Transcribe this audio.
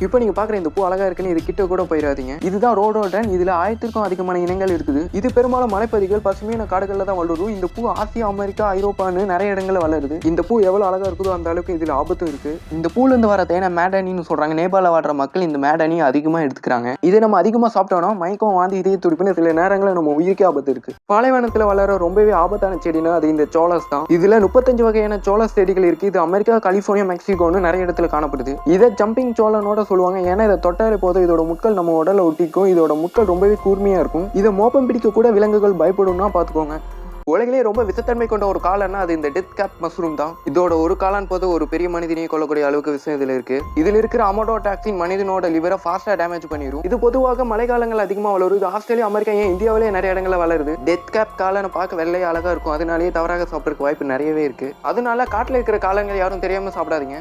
இப்போ நீங்க பாக்குற இந்த பூ அழகா இருக்குன்னு இது கிட்ட கூட போயிடாதீங்க. இதுதான் ரோடோடன். இதுல 1000க்கும் அதிகமான இனங்கள் இருக்குது. இது பெரும்பாலும் மலைப்பகுதிகள், பசுமையான காடுகள்ல தான் வளரும். இந்த பூ ஆசியா, அமெரிக்கா, ஐரோப்பான்னு நிறைய இடங்கள்ல வளருது. இந்த பூ எவ்வளவு அழகா இருக்குதோ அந்த அளவுக்கு இதுல ஆபத்தும் இருக்கு. இந்த பூல இருந்து வர தேனை மேடனின்னு சொல்றாங்க. நேபாள வாழ்ற மக்கள் இந்த மேடனி அதிகமா எடுத்துக்கிறாங்க. இதை நம்ம அதிகமா சாப்பிட்டோம்னா மயக்கம், வாந்தி, இதய துடிப்புன்னு சில நேரங்களில் நம்ம உயிருக்கே ஆபத்து இருக்கு. பாலைவனத்துல வளர ரொம்பவே ஆபத்தான செடினா அது இந்த சோளஸ் தான். இதுல 35 வகையான சோளஸ் செடிகள் இருக்கு. இது அமெரிக்கா, கலிபோர்னியா, மெக்சிகோன்னு நிறைய இடத்துல காணப்படுது. இதை ஜம்பிங் சோளனோட சொல்லுவாங்க. ஏன்னா இதை தொட்டாலே போதும் இதோட முட்கள் நம்ம உடல்ல ஒட்டிக்கும். இதோட முட்கள் ரொம்பவே கூர்மையா இருக்கும். இதை மோப்பம் பிடிக்க கூட விலங்குகள் பயப்படும்னா பாத்துக்கோங்க. உலகிலே ரொம்ப விசத்தன்மை கொண்ட ஒரு காளான்னா அது இந்த டெத் கேப் மஷ்ரூம் தான். இதோட ஒரு காளான் போது ஒரு பெரிய மனிதனையும் கொல்லக்கூடிய அளவுக்கு விஷயம் இதுல இருக்கு. இதுல இருக்கிற அமோடோடாக்சின் மனிதனோட லிவரை ஃபாஸ்டா டேமேஜ் பண்ணிடும். இது பொதுவாக மழைக்காலங்கள் அதிகமா வளரும். இது ஆஸ்திரேலியா, அமெரிக்கா, ஏன் இந்தியாவிலேயே நிறைய இடங்கள்ல வளருது. டெத் கேப் காளானை பார்க்க வெள்ளையா அழகா இருக்கும். அதனாலேயே தவறாக சாப்பிட்றதுக்கு வாய்ப்பு நிறையவே இருக்கு. அதனால காட்டுல இருக்கிற காளான்கள் யாரும் தெரியாம சாப்பிடாதீங்க.